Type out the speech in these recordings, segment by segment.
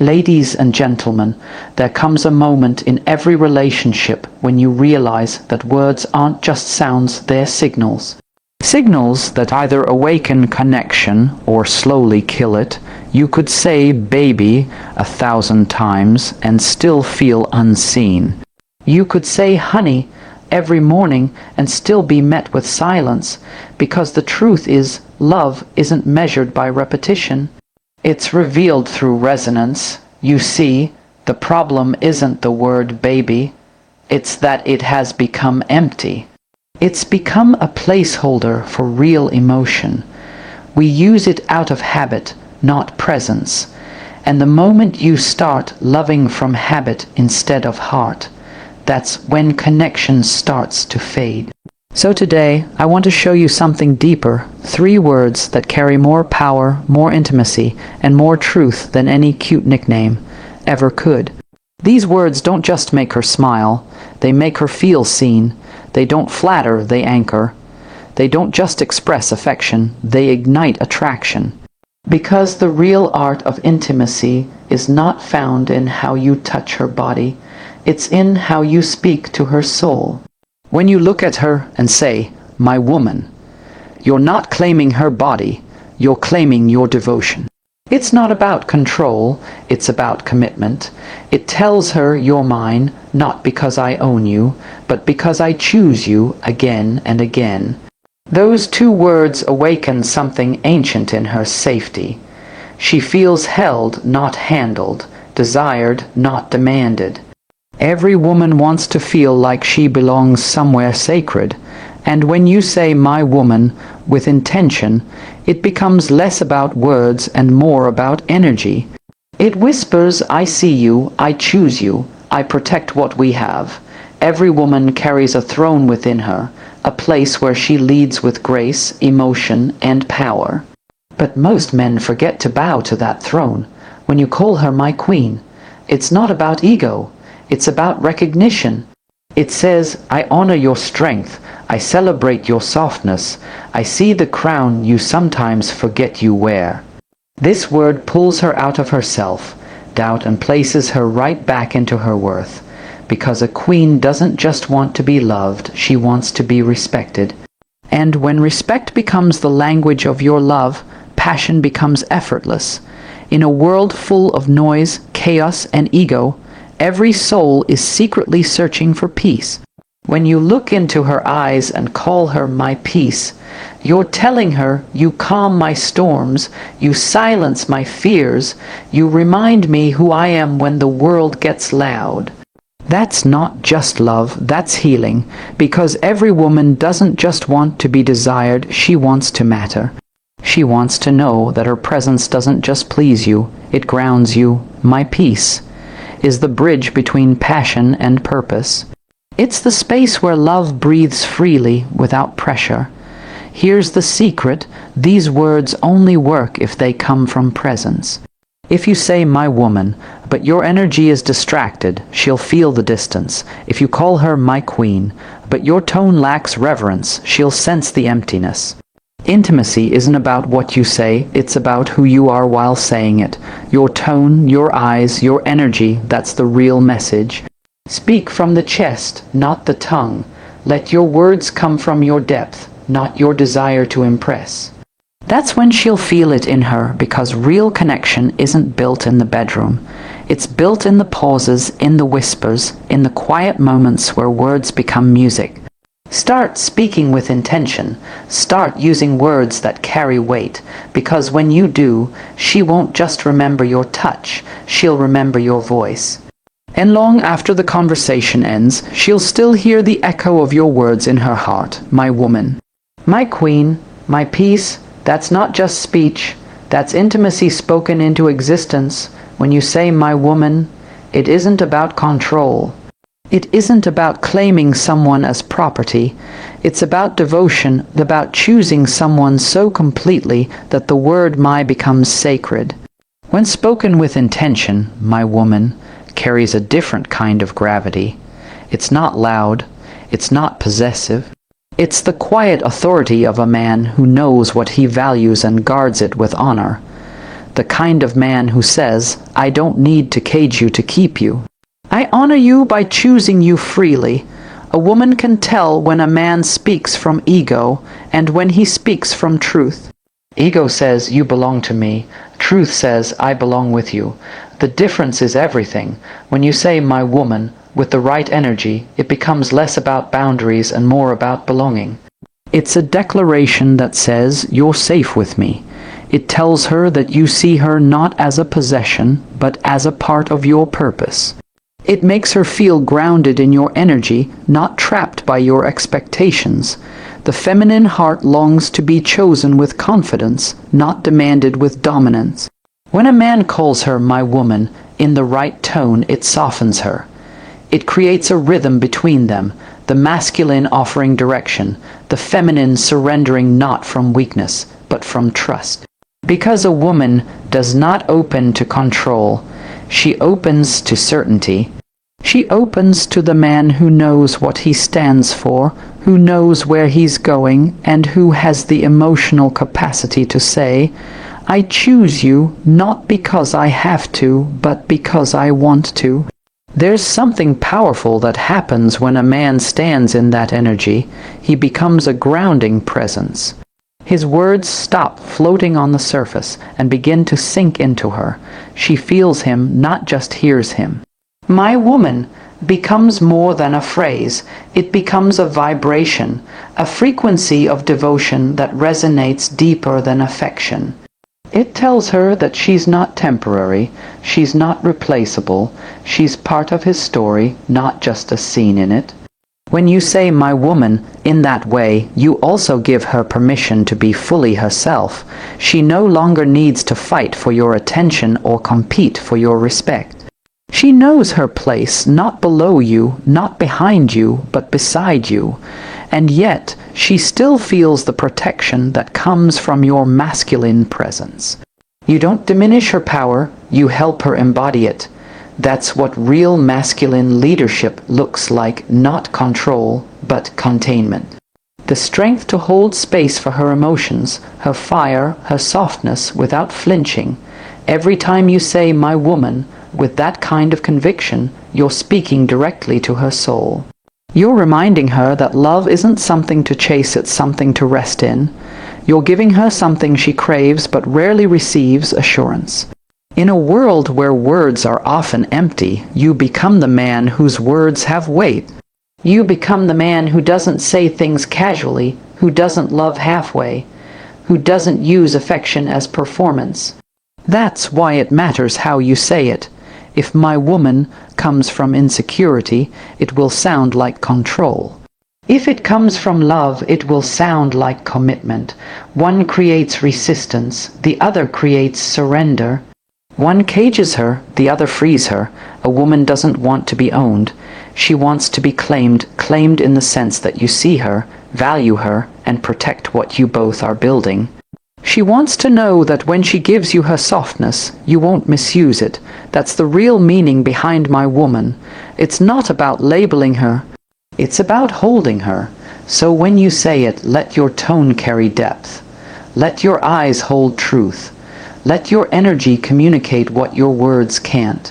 Ladies and gentlemen, there comes a moment in every relationship when you realize that words aren't just sounds, they're signals. Signals that either awaken connection or slowly kill it. You could say baby 1,000 times and still feel unseen. You could say honey every morning and still be met with silence, because the truth is, love isn't measured by repetition. It's revealed through resonance. You see, the problem isn't the word baby, it's that it has become empty. It's become a placeholder for real emotion. We use it out of habit, not presence. And the moment you start loving from habit instead of heart, that's when connection starts to fade. So today, I want to show you something deeper, 3 words that carry more power, more intimacy, and more truth than any cute nickname ever could. These words don't just make her smile, they make her feel seen. They don't flatter, they anchor. They don't just express affection, they ignite attraction. Because the real art of intimacy is not found in how you touch her body, it's in how you speak to her soul. When you look at her and say, "My woman," you're not claiming her body, you're claiming your devotion. It's not about control, it's about commitment. It tells her you're mine, not because I own you, but because I choose you again and again. Those 2 words awaken something ancient in her safety. She feels held, not handled, desired, not demanded. Every woman wants to feel like she belongs somewhere sacred, and when you say "my woman" with intention, it becomes less about words and more about energy. It whispers, "I see you, I choose you, I protect what we have." Every woman carries a throne within her, a place where she leads with grace, emotion, and power. But most men forget to bow to that throne. When you call her "my queen," it's not about ego. It's about recognition. It says, "I honor your strength. I celebrate your softness. I see the crown you sometimes forget you wear." This word pulls her out of herself, doubt, and places her right back into her worth. Because a queen doesn't just want to be loved, she wants to be respected. And when respect becomes the language of your love, passion becomes effortless. In a world full of noise, chaos, and ego, every soul is secretly searching for peace. When you look into her eyes and call her "my peace," you're telling her, "You calm my storms, you silence my fears, you remind me who I am when the world gets loud." That's not just love, that's healing, because every woman doesn't just want to be desired, she wants to matter. She wants to know that her presence doesn't just please you, it grounds you. My peace is the bridge between passion and purpose. It's the space where love breathes freely without pressure. Here's the secret, these words only work if they come from presence. If you say "my woman," but your energy is distracted, she'll feel the distance. If you call her "my queen," but your tone lacks reverence, she'll sense the emptiness. Intimacy isn't about what you say, it's about who you are while saying it. Your tone, your eyes, your energy, that's the real message. Speak from the chest, not the tongue. Let your words come from your depth, not your desire to impress. That's when she'll feel it in her, because real connection isn't built in the bedroom. It's built in the pauses, in the whispers, in the quiet moments where words become music. Start speaking with intention. Start using words that carry weight, because when you do, she won't just remember your touch, she'll remember your voice. And long after the conversation ends, she'll still hear the echo of your words in her heart. "My woman," "my queen," "my peace," that's not just speech, that's intimacy spoken into existence. When you say "my woman," it isn't about control. It isn't about claiming someone as property. It's about devotion, about choosing someone so completely that the word "my" becomes sacred. When spoken with intention, "my woman" carries a different kind of gravity. It's not loud, it's not possessive. It's the quiet authority of a man who knows what he values and guards it with honor. the kind of man who says, "I don't need to cage you to keep you. I honor you by choosing you freely." A woman can tell when a man speaks from ego and when he speaks from truth. Ego says, "You belong to me." Truth says, "I belong with you." The difference is everything. When you say "my woman" with the right energy, it becomes less about boundaries and more about belonging. It's a declaration that says, "You're safe with me." It tells her that you see her not as a possession, but as a part of your purpose. It makes her feel grounded in your energy, not trapped by your expectations. The feminine heart longs to be chosen with confidence, not demanded with dominance. When a man calls her "my woman," in the right tone, it softens her. It creates a rhythm between them, the masculine offering direction, the feminine surrendering not from weakness, but from trust. Because a woman does not open to control, she opens to certainty. She opens to the man who knows what he stands for, who knows where he's going, and who has the emotional capacity to say, "I choose you not because I have to, but because I want to." There's something powerful that happens when a man stands in that energy. He becomes a grounding presence. His words stop floating on the surface and begin to sink into her. She feels him, not just hears him. "My woman" becomes more than a phrase. It becomes a vibration, a frequency of devotion that resonates deeper than affection. It tells her that she's not temporary, she's not replaceable, she's part of his story, not just a scene in it. When you say "my woman" in that way, you also give her permission to be fully herself. She no longer needs to fight for your attention or compete for your respect. She knows her place, not below you, not behind you, but beside you. And yet, she still feels the protection that comes from your masculine presence. You don't diminish her power, you help her embody it. That's what real masculine leadership looks like, not control, but containment. The strength to hold space for her emotions, her fire, her softness, without flinching. Every time you say "my woman," with that kind of conviction, you're speaking directly to her soul. You're reminding her that love isn't something to chase, it's something to rest in. You're giving her something she craves but rarely receives: assurance. In a world where words are often empty, you become the man whose words have weight. You become the man who doesn't say things casually, who doesn't love halfway, who doesn't use affection as performance. That's why it matters how you say it. If "my woman" comes from insecurity, it will sound like control. If it comes from love, it will sound like commitment. One creates resistance, the other creates surrender. One cages her, the other frees her. A woman doesn't want to be owned. She wants to be claimed, claimed in the sense that you see her, value her, and protect what you both are building. She wants to know that when she gives you her softness, you won't misuse it. That's the real meaning behind "my woman." It's not about labeling her. It's about holding her. So when you say it, let your tone carry depth. Let your eyes hold truth. Let your energy communicate what your words can't.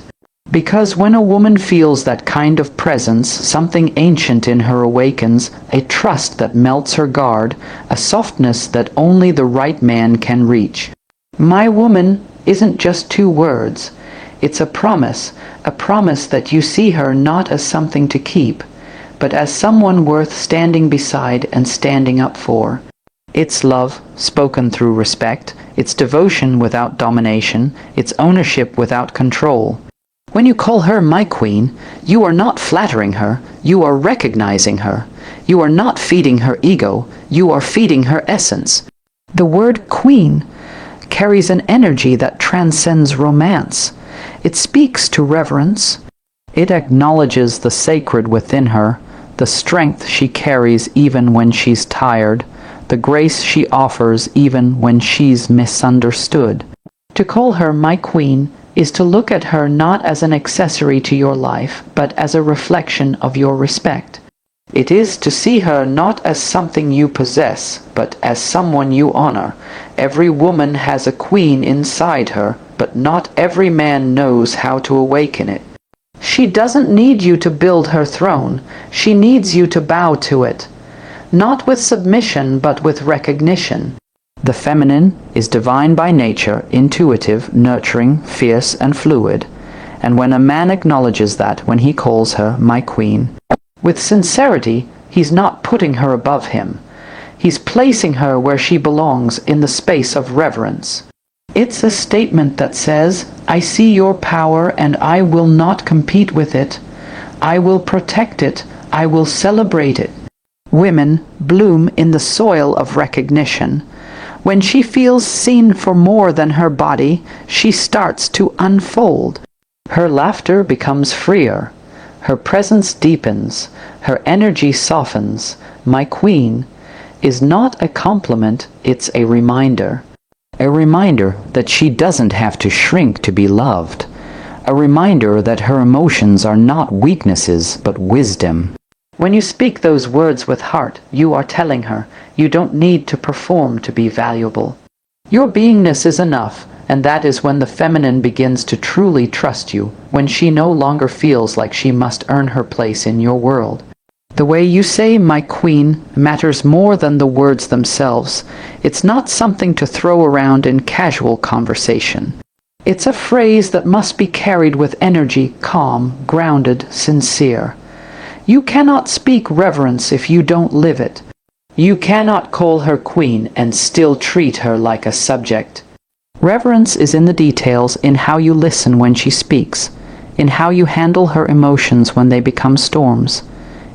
Because when a woman feels that kind of presence, something ancient in her awakens, a trust that melts her guard, a softness that only the right man can reach. "My woman" isn't just two words. It's a promise that you see her not as something to keep, but as someone worth standing beside and standing up for. It's love, spoken through respect. It's devotion without domination. It's ownership without control. When you call her "my queen," you are not flattering her, you are recognizing her. You are not feeding her ego, you are feeding her essence. The word "queen" carries an energy that transcends romance. It speaks to reverence. It acknowledges the sacred within her, the strength she carries even when she's tired, the grace she offers even when she's misunderstood. To call her "my queen" is to look at her not as an accessory to your life, but as a reflection of your respect. It is to see her not as something you possess, but as someone you honor, Every woman has a queen inside her, but not every man knows how to awaken it. She doesn't need you to build her throne. She needs you to bow to it. Not with submission, but with recognition. The feminine is divine by nature, intuitive, nurturing, fierce, and fluid. And when a man acknowledges that when he calls her my queen, with sincerity, he's not putting her above him. He's placing her where she belongs in the space of reverence. It's a statement that says, I see your power and I will not compete with it. I will protect it. I will celebrate it. Women bloom in the soil of recognition. When she feels seen for more than her body, she starts to unfold. Her laughter becomes freer. Her presence deepens. Her energy softens. My queen is not a compliment, it's a reminder. A reminder that she doesn't have to shrink to be loved. A reminder that her emotions are not weaknesses, but wisdom. When you speak those words with heart, you are telling her you don't need to perform to be valuable. Your beingness is enough, and that is when the feminine begins to truly trust you, when she no longer feels like she must earn her place in your world. The way you say my queen matters more than the words themselves. It's not something to throw around in casual conversation. It's a phrase that must be carried with energy, calm, grounded, sincere. You cannot speak reverence if you don't live it. You cannot call her queen and still treat her like a subject. Reverence is in the details, in how you listen when she speaks, in how you handle her emotions when they become storms,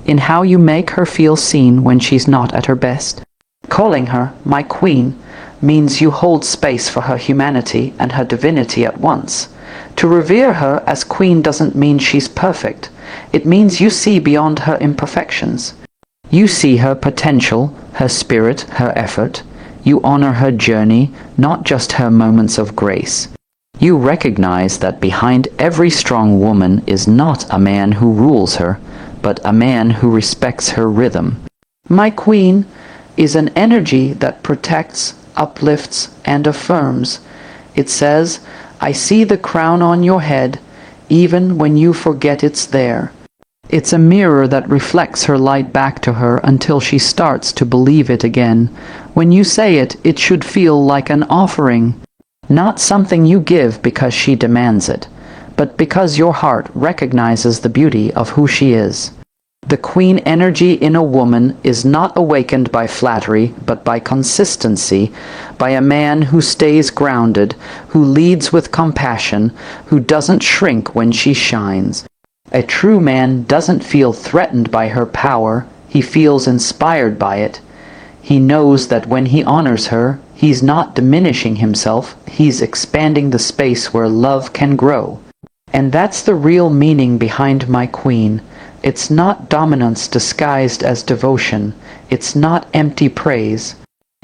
in how you make her feel seen when she's not at her best. Calling her my queen means you hold space for her humanity and her divinity at once. To revere her as queen doesn't mean she's perfect. It means you see beyond her imperfections. You see her potential, her spirit, her effort. You honor her journey, not just her moments of grace. You recognize that behind every strong woman is not a man who rules her, but a man who respects her rhythm. My queen is an energy that protects, uplifts, and affirms. It says, I see the crown on your head, even when you forget it's there. It's a mirror that reflects her light back to her until she starts to believe it again. When you say it, it should feel like an offering, not something you give because she demands it, but because your heart recognizes the beauty of who she is. The queen energy in a woman is not awakened by flattery, but by consistency, by a man who stays grounded, who leads with compassion, who doesn't shrink when she shines. A true man doesn't feel threatened by her power, he feels inspired by it. He knows that when he honors her, he's not diminishing himself, he's expanding the space where love can grow. And that's the real meaning behind my queen. It's not dominance disguised as devotion. It's not empty praise.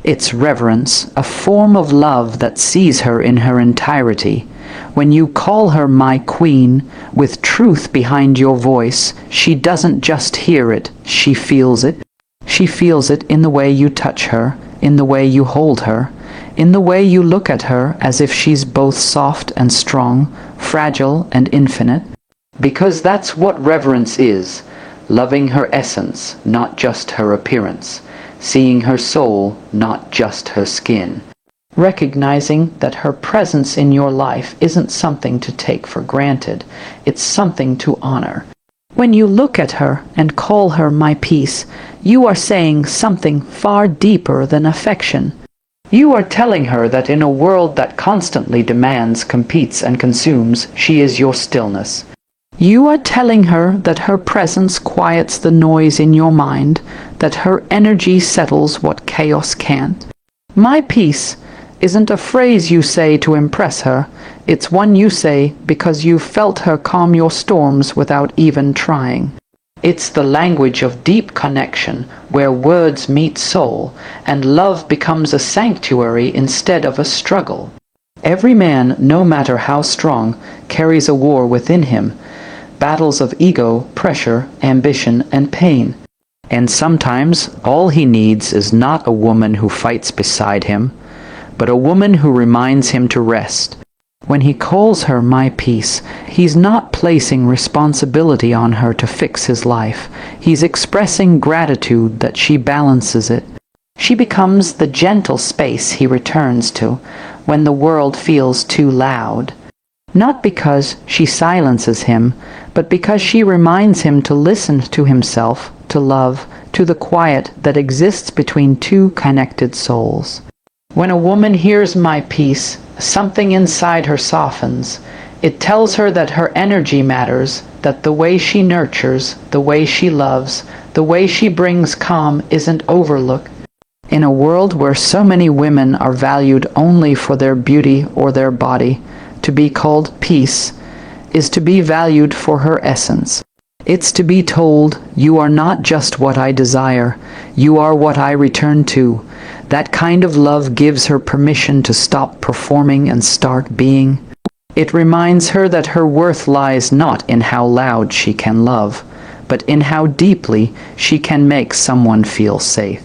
It's reverence, a form of love that sees her in her entirety. When you call her my queen, with truth behind your voice, she doesn't just hear it, she feels it. She feels it in the way you touch her, in the way you hold her, in the way you look at her as if she's both soft and strong, fragile and infinite. Because that's what reverence is, loving her essence, not just her appearance, seeing her soul, not just her skin, recognizing that her presence in your life isn't something to take for granted, it's something to honor. When you look at her and call her my peace, you are saying something far deeper than affection. You are telling her that in a world that constantly demands, competes, and consumes, she is your stillness. You are telling her that her presence quiets the noise in your mind, that her energy settles what chaos can't. My peace isn't a phrase you say to impress her, it's one you say because you've felt her calm your storms without even trying. It's the language of deep connection, where words meet soul, and love becomes a sanctuary instead of a struggle. Every man, no matter how strong, carries a war within him, battles of ego, pressure, ambition, and pain. And sometimes all he needs is not a woman who fights beside him, but a woman who reminds him to rest. When he calls her my peace, he's not placing responsibility on her to fix his life. He's expressing gratitude that she balances it. She becomes the gentle space he returns to when the world feels too loud. Not because she silences him, but because she reminds him to listen to himself, to love, to the quiet that exists between two connected souls. When a woman hears my peace, something inside her softens. It tells her that her energy matters, that the way she nurtures, the way she loves, the way she brings calm isn't overlooked. In a world where so many women are valued only for their beauty or their body, to be called peace is to be valued for her essence. It's to be told, you are not just what I desire, you are what I return to. That kind of love gives her permission to stop performing and start being. It reminds her that her worth lies not in how loud she can love, but in how deeply she can make someone feel safe.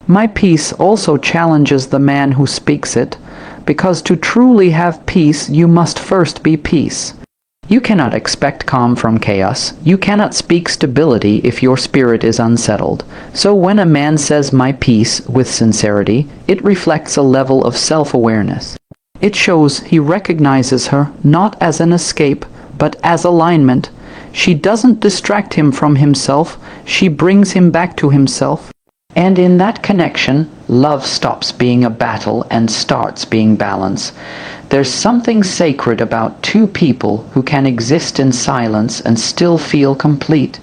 My peace also challenges the man who speaks it, because to truly have peace, you must first be peace. You cannot expect calm from chaos. You cannot speak stability if your spirit is unsettled. So when a man says my peace with sincerity, it reflects a level of self-awareness. It shows he recognizes her not as an escape, but as alignment. She doesn't distract him from himself, she brings him back to himself. And in that connection, love stops being a battle and starts being balance. There's something sacred about two people who can exist in silence and still feel complete.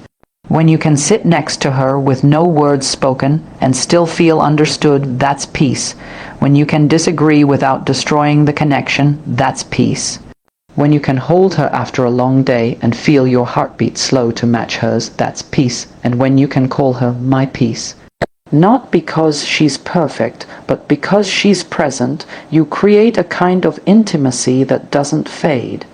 When you can sit next to her with no words spoken and still feel understood, that's peace. When you can disagree without destroying the connection, that's peace. When you can hold her after a long day and feel your heartbeat slow to match hers, that's peace. And when you can call her my peace. Not because she's perfect, but because she's present, you create a kind of intimacy that doesn't fade.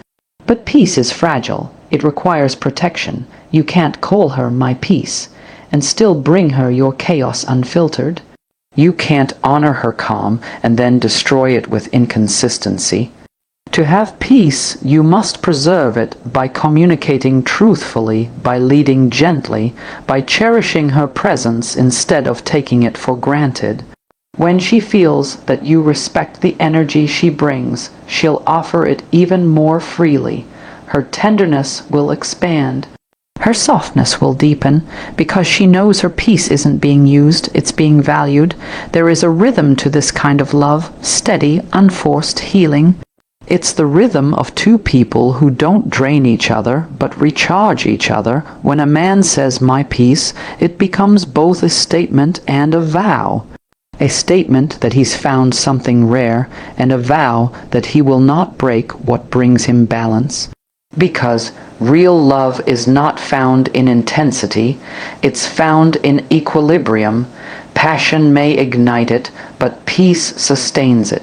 But peace is fragile. It requires protection. You can't call her my peace and still bring her your chaos unfiltered. You can't honor her calm and then destroy it with inconsistency. To have peace, you must preserve it by communicating truthfully, by leading gently, by cherishing her presence instead of taking it for granted. When she feels that you respect the energy she brings, she'll offer it even more freely. Her tenderness will expand. Her softness will deepen because she knows her peace isn't being used, it's being valued. There is a rhythm to this kind of love, steady, unforced healing. It's the rhythm of two people who don't drain each other, but recharge each other. When a man says my peace, it becomes both a statement and a vow. A statement that he's found something rare, and a vow that he will not break what brings him balance. Because real love is not found in intensity, it's found in equilibrium. Passion may ignite it, but peace sustains it.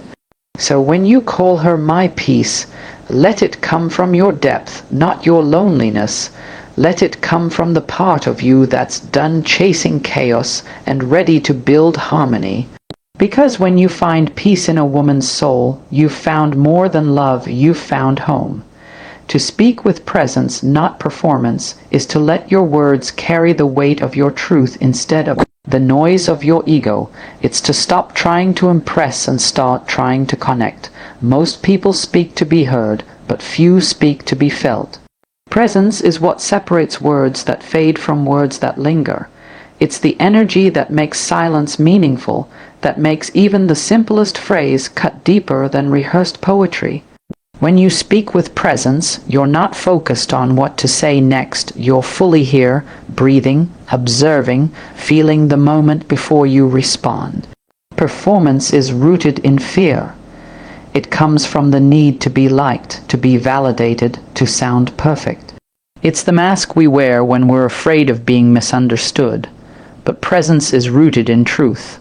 So when you call her my peace, let it come from your depth, not your loneliness. Let it come from the part of you that's done chasing chaos and ready to build harmony. Because when you find peace in a woman's soul, you've found more than love, you've found home. To speak with presence, not performance, is to let your words carry the weight of your truth instead of the noise of your ego. It's to stop trying to impress and start trying to connect. Most people speak to be heard, but few speak to be felt. Presence is what separates words that fade from words that linger. It's the energy that makes silence meaningful, that makes even the simplest phrase cut deeper than rehearsed poetry. When you speak with presence, you're not focused on what to say next. You're fully here, breathing, observing, feeling the moment before you respond. Performance is rooted in fear. It comes from the need to be liked, to be validated, to sound perfect. It's the mask we wear when we're afraid of being misunderstood. But presence is rooted in truth.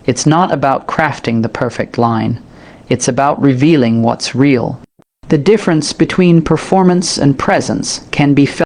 It's not about crafting the perfect line. It's about revealing what's real. The difference between performance and presence can be felt